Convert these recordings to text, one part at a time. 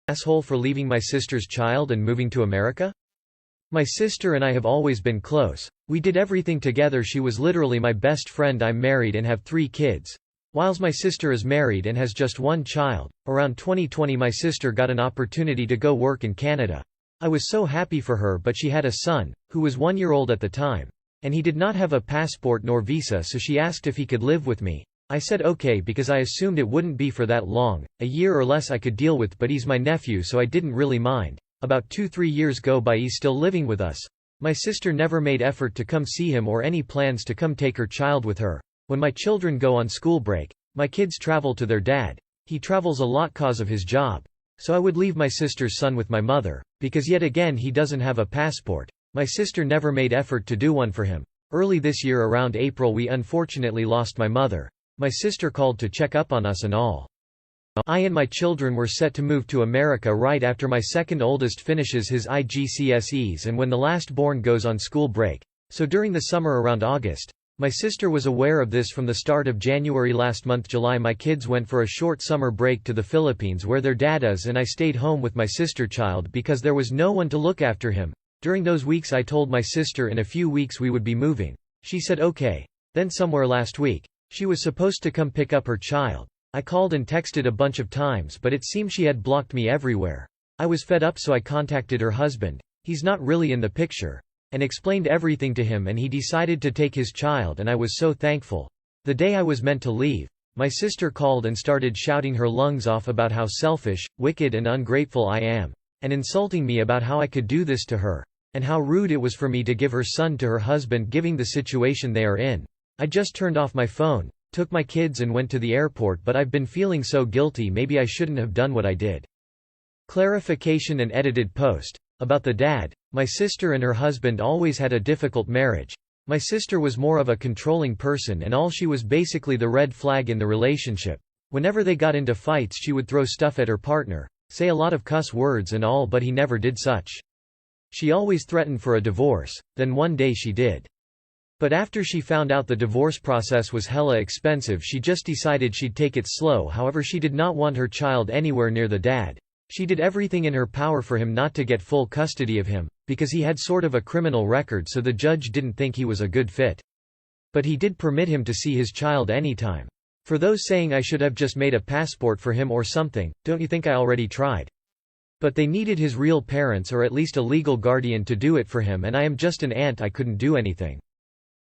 asshole for leaving my sister's child and moving to America? My sister and I have always been close. We did everything together. She was literally my best friend. I'm married and have 3 kids. Whilst my sister is married and has just 1 child, around 2020 my sister got an opportunity to go work in Canada. I was so happy for her, but she had a son, who was 1 year old at the time. And he did not have a passport nor visa, so she asked if he could live with me. I said okay because I assumed it wouldn't be for that long, a year or less I could deal with, but he's my nephew so I didn't really mind. About 2-3 years go by, he's still living with us. My sister never made effort to come see him or any plans to come take her child with her. When my children go on school break, my kids travel to their dad. He travels a lot cause of his job. So I would leave my sister's son with my mother, because yet again he doesn't have a passport. My sister never made effort to do one for him. Early this year around April we unfortunately lost my mother. My sister called to check up on us and all. I and my children were set to move to America right after my second oldest finishes his IGCSEs and when the last born goes on school break. So during the summer around August. My sister was aware of this from the start of January. Last month July my kids went for a short summer break to the Philippines where their dad is, and I stayed home with my sister child because there was no one to look after him. During those weeks I told my sister in a few weeks we would be moving. She said okay. Then somewhere last week, she was supposed to come pick up her child. I called and texted a bunch of times but it seemed she had blocked me everywhere. I was fed up so I contacted her husband, he's not really in the picture, and explained everything to him, and he decided to take his child and I was so thankful. The day I was meant to leave, my sister called and started shouting her lungs off about how selfish, wicked and ungrateful I am, and insulting me about how I could do this to her, and how rude it was for me to give her son to her husband given the situation they are in. I just turned off my phone, took my kids and went to the airport, but I've been feeling so guilty. Maybe I shouldn't have done what I did. Clarification and edited post. About the dad. My sister and her husband always had a difficult marriage. My sister was more of a controlling person and all, she was basically the red flag in the relationship. Whenever they got into fights she would throw stuff at her partner, say a lot of cuss words and all, but he never did such. She always threatened for a divorce, then one day she did. But after she found out the divorce process was hella expensive she just decided she'd take it slow. However, she did not want her child anywhere near the dad. She did everything in her power for him not to get full custody of him, because he had sort of a criminal record, so the judge didn't think he was a good fit. But he did permit him to see his child anytime. For those saying I should have just made a passport for him or something, don't you think I already tried? But they needed his real parents or at least a legal guardian to do it for him, and I am just an aunt, I couldn't do anything.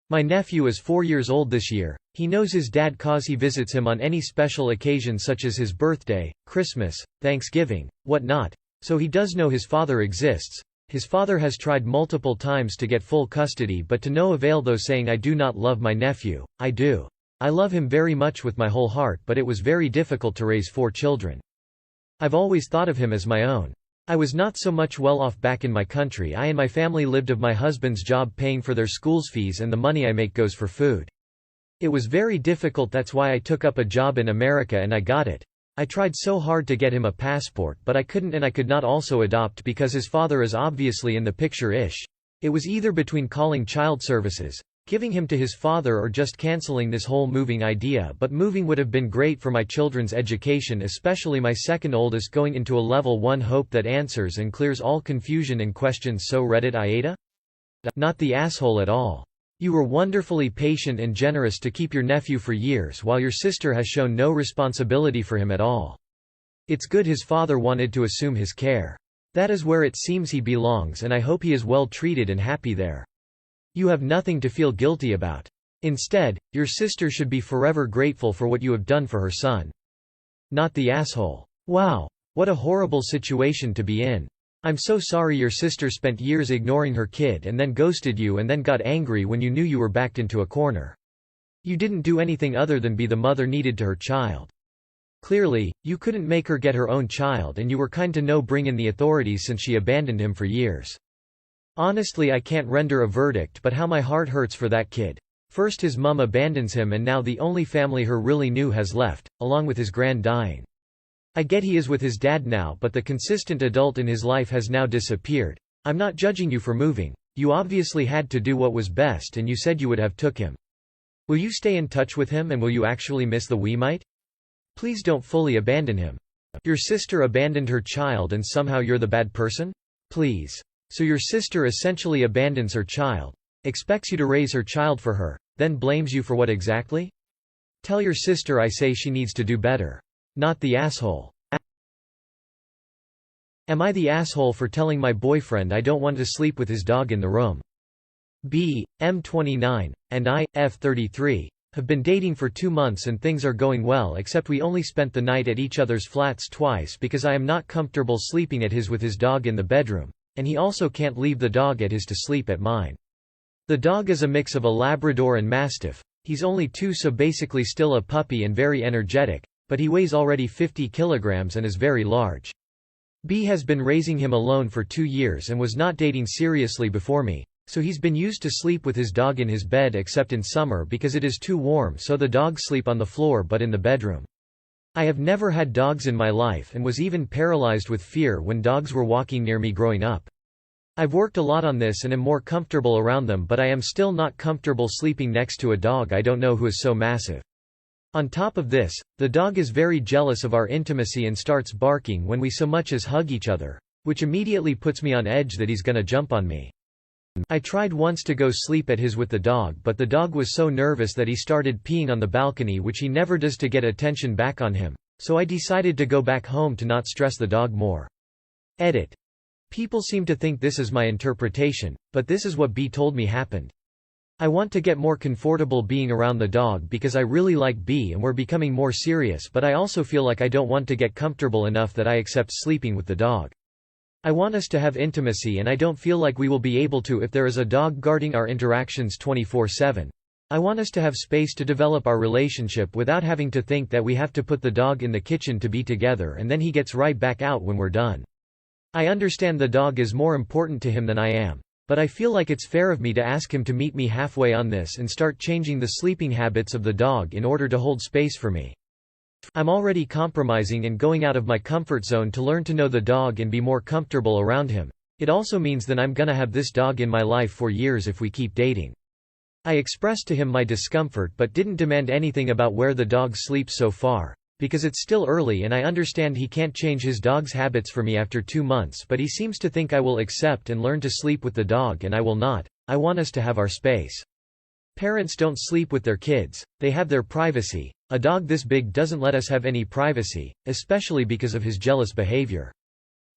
My nephew is 4 years old this year. He knows his dad cause he visits him on any special occasion such as his birthday, Christmas, Thanksgiving, whatnot. So he does know his father exists. His father has tried multiple times to get full custody but to no avail. Though saying I do not love my nephew, I do. I love him very much with my whole heart, but it was very difficult to raise 4 children. I've always thought of him as my own. I was not so much well off back in my country. I and my family lived of my husband's job paying for their school's fees, and the money I make goes for food. It was very difficult, that's why I took up a job in America and I got it. I tried so hard to get him a passport but I couldn't, and I could not also adopt because his father is obviously in the picture-ish. It was either between calling child services, giving him to his father, or just cancelling this whole moving idea. But moving would have been great for my children's education, especially my second oldest going into a level 1. Hope that answers and clears all confusion and questions. So Reddit AITA? Not the asshole at all. You were wonderfully patient and generous to keep your nephew for years while your sister has shown no responsibility for him at all. It's good his father wanted to assume his care. That is where it seems he belongs, and I hope he is well treated and happy there. You have nothing to feel guilty about. Instead, your sister should be forever grateful for what you have done for her son. Not the asshole. Wow. What a horrible situation to be in. I'm so sorry your sister spent years ignoring her kid and then ghosted you and then got angry when you knew you were backed into a corner. You didn't do anything other than be the mother needed to her child. Clearly, you couldn't make her get her own child, and you were kind to no bring in the authorities since she abandoned him for years. Honestly, I can't render a verdict, but how my heart hurts for that kid. First his mum abandons him and now the only family her really knew has left, along with his grand dying. I get he is with his dad now, but the consistent adult in his life has now disappeared. I'm not judging you for moving. You obviously had to do what was best and you said you would have took him. Will you stay in touch with him, and will you actually miss the Weemite? Please don't fully abandon him. Your sister abandoned her child and somehow you're the bad person? Please. So your sister essentially abandons her child, expects you to raise her child for her, then blames you for what exactly? Tell your sister I say she needs to do better. Not the asshole. Am I the asshole for telling my boyfriend I don't want to sleep with his dog in the room? B, M29, and I, F33, have been dating for 2 months and things are going well except we only spent the night at each other's flats twice because I am not comfortable sleeping at his with his dog in the bedroom, and he also can't leave the dog at his to sleep at mine. The dog is a mix of a Labrador and Mastiff. He's only 2 so basically still a puppy and very energetic, but he weighs already 50 kilograms and is very large. B has been raising him alone for 2 years and was not dating seriously before me, so he's been used to sleep with his dog in his bed except in summer because it is too warm so the dogs sleep on the floor but in the bedroom. I have never had dogs in my life and was even paralyzed with fear when dogs were walking near me growing up. I've worked a lot on this and am more comfortable around them but I am still not comfortable sleeping next to a dog I don't know who is so massive. On top of this, the dog is very jealous of our intimacy and starts barking when we so much as hug each other, which immediately puts me on edge that he's gonna jump on me. I tried once to go sleep at his with the dog but the dog was so nervous that he started peeing on the balcony which he never does to get attention back on him, so I decided to go back home to not stress the dog more. Edit. People seem to think this is my interpretation, but this is what B told me happened. I want to get more comfortable being around the dog because I really like B and we're becoming more serious but I also feel like I don't want to get comfortable enough that I accept sleeping with the dog. I want us to have intimacy and I don't feel like we will be able to if there is a dog guarding our interactions 24/7. I want us to have space to develop our relationship without having to think that we have to put the dog in the kitchen to be together and then he gets right back out when we're done. I understand the dog is more important to him than I am. But I feel like it's fair of me to ask him to meet me halfway on this and start changing the sleeping habits of the dog in order to hold space for me. I'm already compromising and going out of my comfort zone to learn to know the dog and be more comfortable around him. It also means that I'm gonna have this dog in my life for years if we keep dating. I expressed to him my discomfort but didn't demand anything about where the dog sleeps so far. Because it's still early and I understand he can't change his dog's habits for me after 2 months but he seems to think I will accept and learn to sleep with the dog and I will not. I want us to have our space. Parents don't sleep with their kids, they have their privacy. A dog this big doesn't let us have any privacy, especially because of his jealous behavior.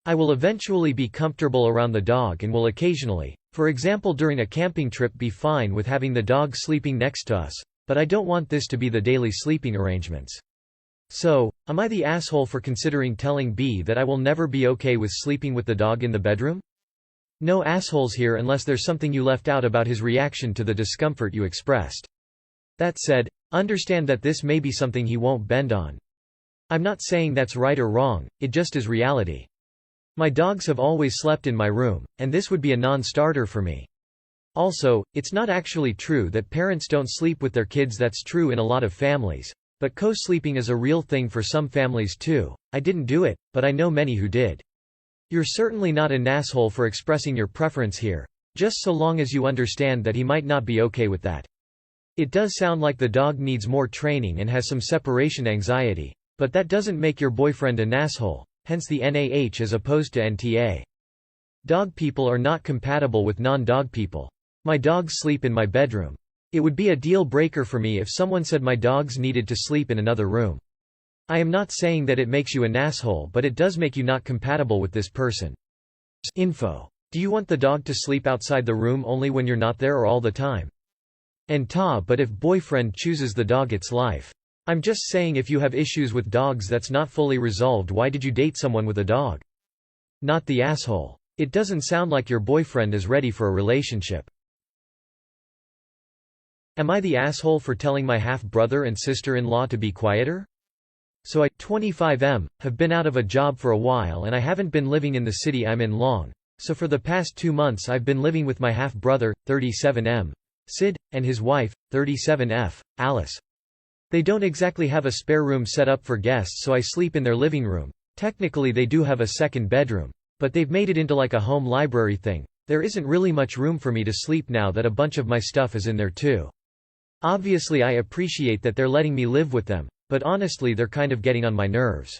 I will eventually be comfortable around the dog and will occasionally, for example during a camping trip, be fine with having the dog sleeping next to us, but I don't want this to be the daily sleeping arrangements. So, am I the asshole for considering telling B that I will never be okay with sleeping with the dog in the bedroom? No assholes here unless there's something you left out about his reaction to the discomfort you expressed. That said, understand that this may be something he won't bend on. I'm not saying that's right or wrong, it just is reality. My dogs have always slept in my room, and this would be a non-starter for me. Also, it's not actually true that parents don't sleep with their kids. That's true in a lot of families. But co-sleeping is a real thing for some families too. I didn't do it, but I know many who did. You're certainly not an asshole for expressing your preference here, just so long as you understand that he might not be okay with that. It does sound like the dog needs more training and has some separation anxiety, but that doesn't make your boyfriend an asshole, hence the NAH as opposed to NTA. Dog people are not compatible with non-dog people. My dogs sleep in my bedroom. It would be a deal breaker for me if someone said my dogs needed to sleep in another room. I am not saying that it makes you an asshole, but it does make you not compatible with this person. Info. Do you want the dog to sleep outside the room only when you're not there or all the time? And but if boyfriend chooses the dog, it's life. I'm just saying if you have issues with dogs that's not fully resolved, why did you date someone with a dog? Not the asshole. It doesn't sound like your boyfriend is ready for a relationship. Am I the asshole for telling my half-brother and sister-in-law to be quieter? So I, 25M, have been out of a job for a while and I haven't been living in the city I'm in long, so for the past 2 months I've been living with my half-brother, 37M, Sid, and his wife, 37F, Alice. They don't exactly have a spare room set up for guests, so I sleep in their living room. Technically they do have a second bedroom, but they've made it into like a home library thing. There isn't really much room for me to sleep now that a bunch of my stuff is in there too. Obviously I appreciate that they're letting me live with them, but honestly they're kind of getting on my nerves.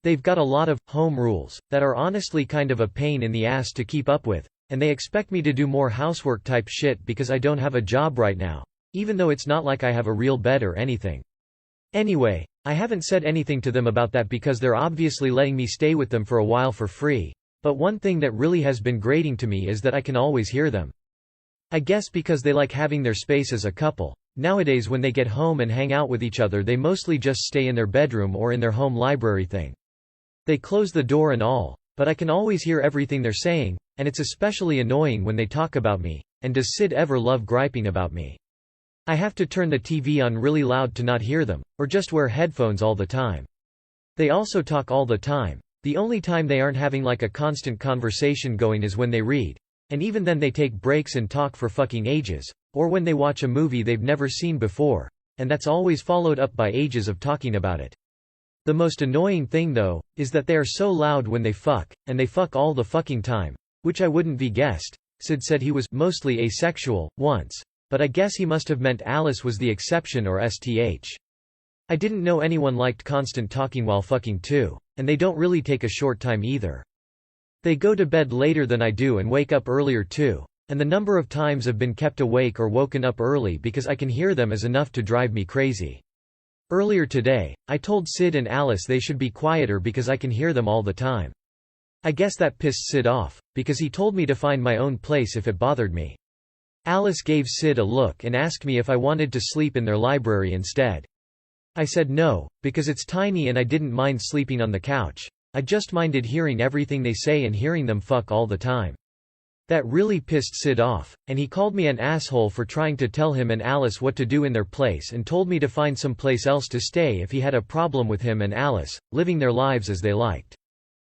They've got a lot of home rules that are honestly kind of a pain in the ass to keep up with, and they expect me to do more housework type shit because I don't have a job right now, even though it's not like I have a real bed or anything. Anyway, I haven't said anything to them about that because they're obviously letting me stay with them for a while for free, but one thing that really has been grating to me is that I can always hear them. I guess because they like having their space as a couple. Nowadays when they get home and hang out with each other they mostly just stay in their bedroom or in their home library thing. They close the door and all, but I can always hear everything they're saying, and it's especially annoying when they talk about me, and does Sid ever love griping about me? I have to turn the TV on really loud to not hear them, or just wear headphones all the time. They also talk all the time. The only time they aren't having like a constant conversation going is when they read, and even then they take breaks and talk for fucking ages, or when they watch a movie they've never seen before, and that's always followed up by ages of talking about it. The most annoying thing though, is that they are so loud when they fuck, and they fuck all the fucking time, which I wouldn't be guessed. Sid said he was mostly asexual once, but I guess he must have meant Alice was the exception or STH. I didn't know anyone liked constant talking while fucking too, and they don't really take a short time either. They go to bed later than I do and wake up earlier too, and the number of times I've been kept awake or woken up early because I can hear them is enough to drive me crazy. Earlier today, I told Sid and Alice they should be quieter because I can hear them all the time. I guess that pissed Sid off, because he told me to find my own place if it bothered me. Alice gave Sid a look and asked me if I wanted to sleep in their library instead. I said no, because it's tiny and I didn't mind sleeping on the couch, I just minded hearing everything they say and hearing them fuck all the time. That really pissed Sid off, and he called me an asshole for trying to tell him and Alice what to do in their place and told me to find some place else to stay if he had a problem with him and Alice, living their lives as they liked.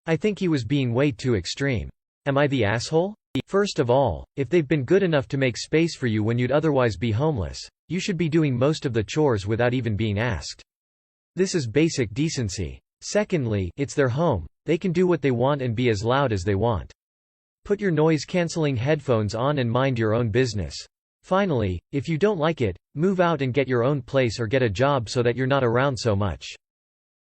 I think he was being way too extreme. Am I the asshole? First of all, if they've been good enough to make space for you when you'd otherwise be homeless, you should be doing most of the chores without even being asked. This is basic decency. Secondly, it's their home, they can do what they want and be as loud as they want. Put your noise-canceling headphones on and mind your own business. Finally, if you don't like it, move out and get your own place or get a job so that you're not around so much.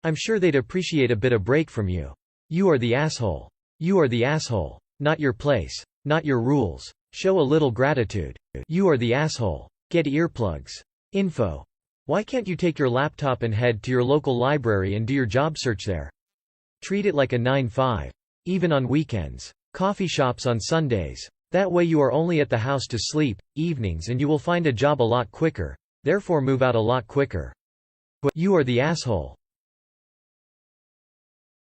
I'm sure they'd appreciate a bit of break from you. You are the asshole. You are the asshole. Not your place. Not your rules. Show a little gratitude. You are the asshole. Get earplugs. Info. Why can't you take your laptop and head to your local library and do your job search there? Treat it like a 9-5. Even on weekends. Coffee shops on Sundays. That way you are only at the house to sleep, evenings, and you will find a job a lot quicker, therefore move out a lot quicker. You are the asshole.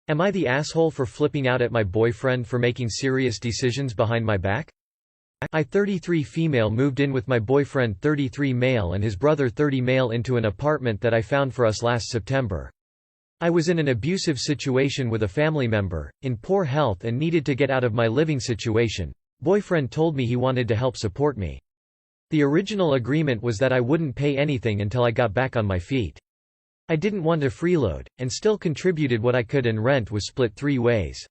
Am I the asshole for flipping out at my boyfriend for making serious decisions behind my back? I 33 female moved in with my boyfriend 33 male and his brother 30 male into an apartment that I found for us last September. I was in an abusive situation with a family member, in poor health and needed to get out of my living situation. Boyfriend told me he wanted to help support me. The original agreement was that I wouldn't pay anything until I got back on my feet. I didn't want to freeload, and still contributed what I could, and rent was split 3 ways.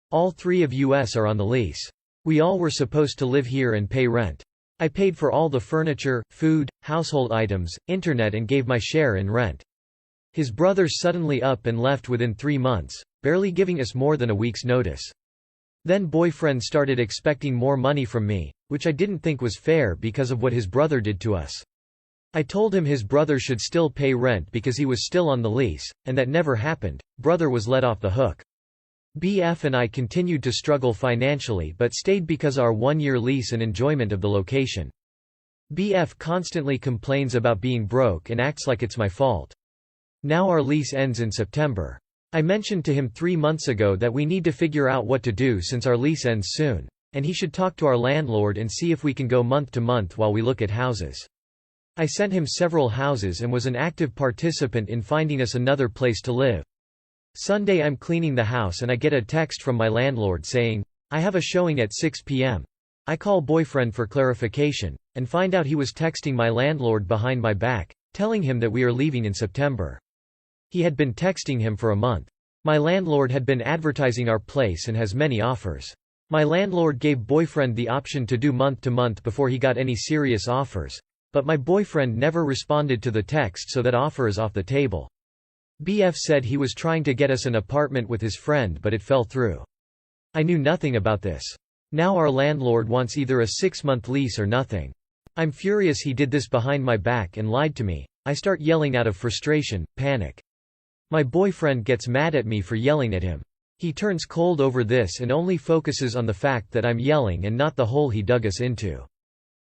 All 3 of us are on the lease. We all were supposed to live here and pay rent. I paid for all the furniture, food, household items, internet, and gave my share in rent. His brother suddenly up and left within 3 months, barely giving us more than a week's notice. Then boyfriend started expecting more money from me, which I didn't think was fair because of what his brother did to us. I told him his brother should still pay rent because he was still on the lease, and that never happened. Brother was let off the hook. BF and I continued to struggle financially but stayed because our 1-year lease and enjoyment of the location. BF constantly complains about being broke and acts like it's my fault. Now our lease ends in September. I mentioned to him 3 months ago that we need to figure out what to do since our lease ends soon, and he should talk to our landlord and see if we can go month to month while we look at houses. I sent him several houses and was an active participant in finding us another place to live. Sunday I'm cleaning the house and I get a text from my landlord saying, "I have a showing at 6 p.m. I call boyfriend for clarification, and find out he was texting my landlord behind my back, telling him that we are leaving in September. He had been texting him for a month. My landlord had been advertising our place and has many offers. My landlord gave boyfriend the option to do month to month before he got any serious offers, but my boyfriend never responded to the text, so that offer is off the table. BF said he was trying to get us an apartment with his friend but it fell through. I knew nothing about this. Now our landlord wants either a 6-month lease or nothing. I'm furious he did this behind my back and lied to me. I start yelling out of frustration, panic. My boyfriend gets mad at me for yelling at him. He turns cold over this and only focuses on the fact that I'm yelling and not the hole he dug us into.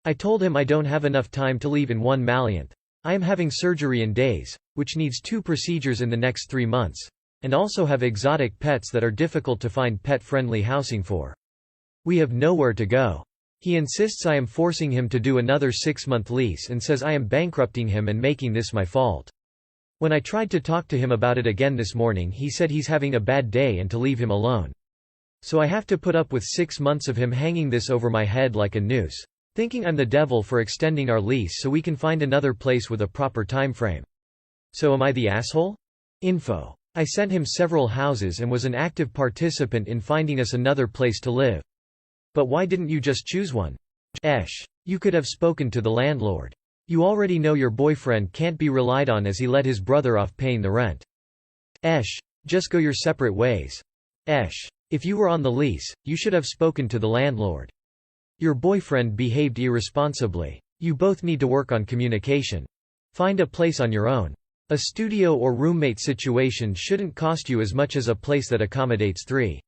I told him I don't have enough time to leave in 1 month. I am having surgery in days, which needs 2 procedures in the next 3 months, and also have exotic pets that are difficult to find pet-friendly housing for. We have nowhere to go. He insists I am forcing him to do another 6-month lease and says I am bankrupting him and making this my fault. When I tried to talk to him about it again this morning, he said he's having a bad day and to leave him alone. So I have to put up with 6 months of him hanging this over my head like a noose, thinking I'm the devil for extending our lease so we can find another place with a proper time frame. So am I the asshole? Info. I sent him several houses and was an active participant in finding us another place to live. But why didn't you just choose one? You could have spoken to the landlord. You already know your boyfriend can't be relied on as he let his brother off paying the rent. Just go your separate ways. If you were on the lease, you should have spoken to the landlord. Your boyfriend behaved irresponsibly. You both need to work on communication. Find a place on your own. A studio or roommate situation shouldn't cost you as much as a place that accommodates 3.